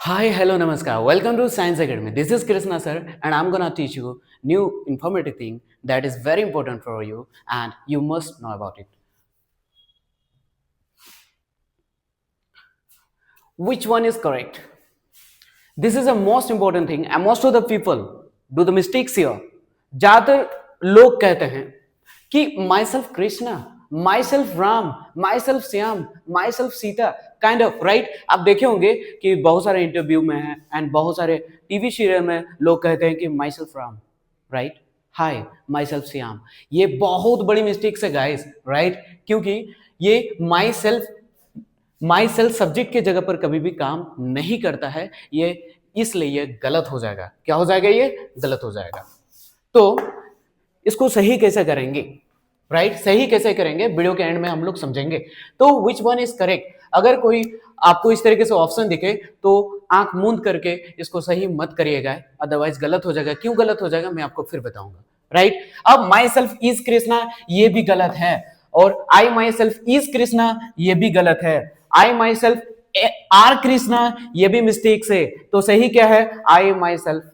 Hi, hello, namaskar. Welcome to Science Academy. This is Krishna sir, and I'm gonna teach you new informative thing that is very important for you, and you must know about it. Which one is correct? This is the most important thing, and most of the people do the mistakes here. ज्यादातर लोग कहते हैं कि my self Krishna, my self Ram, my self Shyam, my self Sita, kind of right. आप देखे होंगे कि बहुत सारे इंटरव्यू में है एंड बहुत सारे टीवी सीरियल में लोग कहते हैं कि my self Ram, right, hi my self Shyam. ये बहुत बड़ी मिस्टेक है गाइस, राइट. क्योंकि ये माई सेल्फ सब्जेक्ट के जगह पर कभी भी काम नहीं करता है. ये इसलिए ये गलत हो जाएगा. क्या हो जाएगा? ये गलत हो जाएगा. तो इसको सही कैसे करेंगे, राइट? सही कैसे करेंगे वीडियो के एंड में हम लोग समझेंगे. तो विच वन इज करेक्ट? अगर कोई आपको इस तरीके से ऑप्शन दिखे तो आंख मूंद करके इसको सही मत करिएगा, अदरवाइज गलत हो जाएगा. क्यों गलत हो जाएगा मैं आपको फिर बताऊंगा, राइट. अब माई सेल्फ इज कृष्णा ये भी गलत है, और I myself is Krishna ये भी गलत है. I myself are Krishna ये भी मिस्टेक से. तो सही क्या है? I myself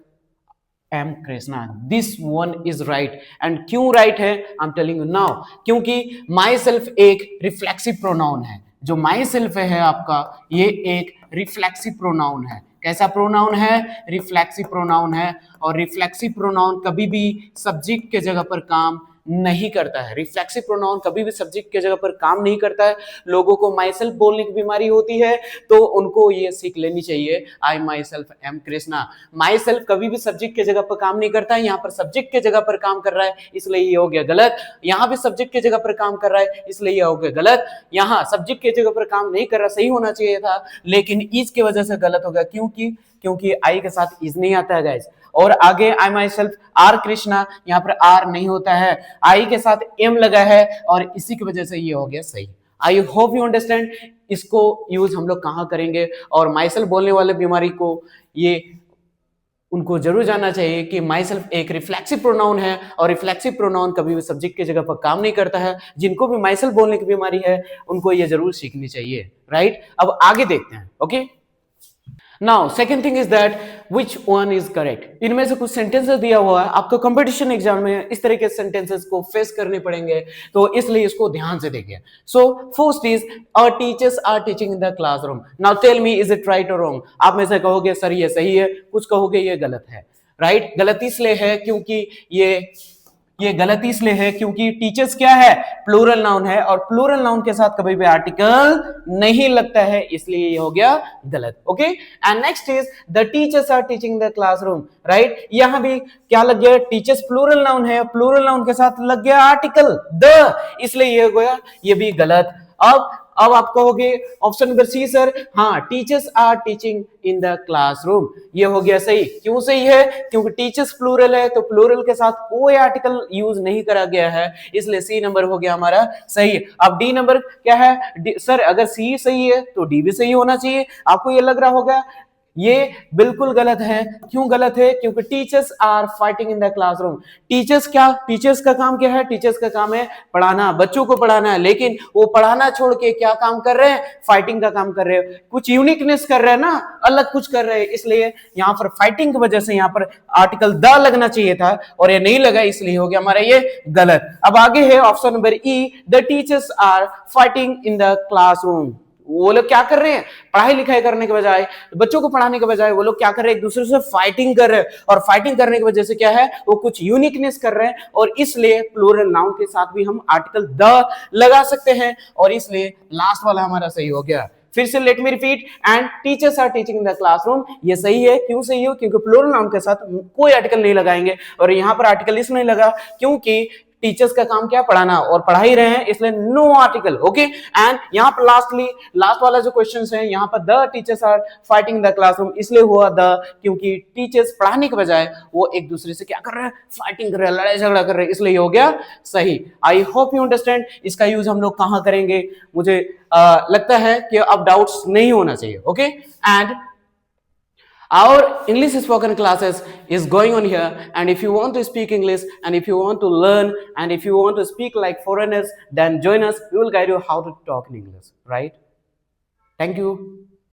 am Krishna. This one is right. And क्यों राइट है I am telling you now. क्योंकि माई सेल्फ एक रिफ्लेक्सिव प्रोनाउन है. जो माई सेल्फ है आपका, ये एक रिफ्लेक्सिव प्रोनाउन है. कैसा प्रोनाउन है? रिफ्लेक्सिव प्रोनाउन है. और रिफ्लेक्सिव प्रोनाउन कभी भी सब्जेक्ट के जगह पर काम नहीं करता है. रिफ्लेक्सिव प्रोनाउन कभी भी सब्जेक्ट के जगह पर काम नहीं करता है. लोगों को माई सेल्फ बोलने की बीमारी होती है तो उनको ये सीख लेनी चाहिए, I myself am Krishna. Myself कभी भी सब्जेक्ट के जगह पर काम नहीं करता है. यहाँ पर सब्जेक्ट के जगह पर काम कर रहा है, इसलिए ये हो गया गलत. यहाँ भी सब्जेक्ट के जगह पर काम कर रहा है, इसलिए ये हो गया गलत. यहाँ सब्जेक्ट के जगह पर काम नहीं कर रहा, सही होना चाहिए था, लेकिन इज की वजह से गलत हो गया. क्योंकि आई के साथ इज नहीं आता है गाइस. और आगे आई माई सेल्फ आर कृष्णा, यहाँ पर आर नहीं होता है, आई के साथ एम लगा है, और इसी की वजह से ये हो गया सही. I hope you understand. इसको यूज हम लोग कहाँ करेंगे? और माई सेल्फ बोलने वाले बीमारी को ये उनको जरूर जानना चाहिए कि माई सेल्फ एक रिफ्लेक्सिव प्रोनाउन है, और रिफ्लेक्सिव प्रोनाउन कभी भी सब्जेक्ट की जगह पर काम नहीं करता है. जिनको भी माई सेल्फ बोलने की बीमारी है उनको ये जरूर सीखनी चाहिए, राइट. अब आगे देखते हैं. Okay, now second thing is that which one is correct. इनमें से कुछ सेंटेंसेस दिया हुआ है, आपको कंपटीशन एग्जाम में इस तरह के सेंटेंसेस को फेस करने पड़ेंगे, तो इसलिए इसको ध्यान से देखिए. So first is our teachers are teaching in the classroom. Now tell me is it right और रॉन्ग. आप में से कहोगे सर ये सही है, कुछ कहोगे ये गलत है, राइट. गलत इसलिए है क्योंकि ये गलत इसलिए है क्योंकि टीचर्स क्या है? प्लूरल नाउन है, और प्लूरल नाउन के साथ कभी भी आर्टिकल नहीं लगता है, इसलिए ये हो गया गलत. Okay, and next is the teachers are teaching the classroom, right. यहां भी क्या लग गया? टीचर्स प्लूरल नाउन है, प्लूरल नाउन के साथ लग गया आर्टिकल द, इसलिए ये हो गया, ये भी गलत. अब आप कहोगे ऑप्शन नंबर सी सर, हाँ teachers are teaching in the classroom, ये हो गया सही. क्यों सही है? क्योंकि टीचर्स प्लूरल है, तो प्लूरल के साथ कोई आर्टिकल यूज नहीं करा गया है, इसलिए सी नंबर हो गया हमारा सही. अब डी नंबर क्या है? सर अगर सी सही है तो डी भी सही होना चाहिए. आपको ये लग रहा होगा, ये बिल्कुल गलत है. क्यों गलत है? क्योंकि teachers are fighting in the classroom. Teachers का काम क्या है? टीचर्स का काम है पढ़ाना, बच्चों को पढ़ाना है, लेकिन वो पढ़ाना छोड़ के क्या काम कर रहे हैं? फाइटिंग का काम कर रहे हैं. कुछ यूनिकनेस कर रहे हैं ना, अलग कुछ कर रहे हैं, इसलिए यहाँ पर फाइटिंग की वजह से यहाँ पर आर्टिकल द लगना चाहिए था, और ये नहीं लगा, इसलिए हो गया हमारा ये गलत. अब आगे है option number E, the teachers are fighting in the classroom. वो लोग क्या कर रहे हैं? पढ़ाई लिखाई करने के बजाय, बच्चों को पढ़ाने के बजाय वो लोग क्या कर रहे हैं? एक दूसरे से फाइटिंग कर रहे हैं, और फाइटिंग करने की वजह से क्या है? वो कुछ यूनिकनेस कर रहे हैं, और इसलिए प्लूरल नाउन के साथ भी हम आर्टिकल द लगा सकते हैं, और इसलिए लास्ट वाला हमारा सही हो गया. फिर से let me repeat, and teachers are teaching in the classroom, ये सही है. क्यों सही हो? क्योंकि प्लूरल नाउन के साथ कोई आर्टिकल नहीं लगाएंगे, और यहां पर आर्टिकल इसलिए लगा क्योंकि टीचर्स का काम क्या? पढ़ाना, और पढ़ा ही रहे हैं, इसलिए नो आर्टिकल. ओके, एंड यहाँ पर लास्ट वाला जो क्वेश्चन है, यहाँ पर the teachers are fighting the classroom इसलिए हुआ द, क्योंकि टीचर्स पढ़ाने के बजाय वो एक दूसरे से क्या कर रहे हैं? फाइटिंग कर रहे हैं, लड़ाई झगड़ा कर रहे हैं, इसलिए हो गया सही. I hope you understand. इसका यूज हम लोग कहाँ करेंगे? मुझे लगता है कि अब डाउट्स नहीं होना चाहिए. Okay, and our English spoken classes is going on here, and if you want to speak English, and if you want to learn, and if you want to speak like foreigners, then join us. We will guide you how to talk in English, right? Thank you.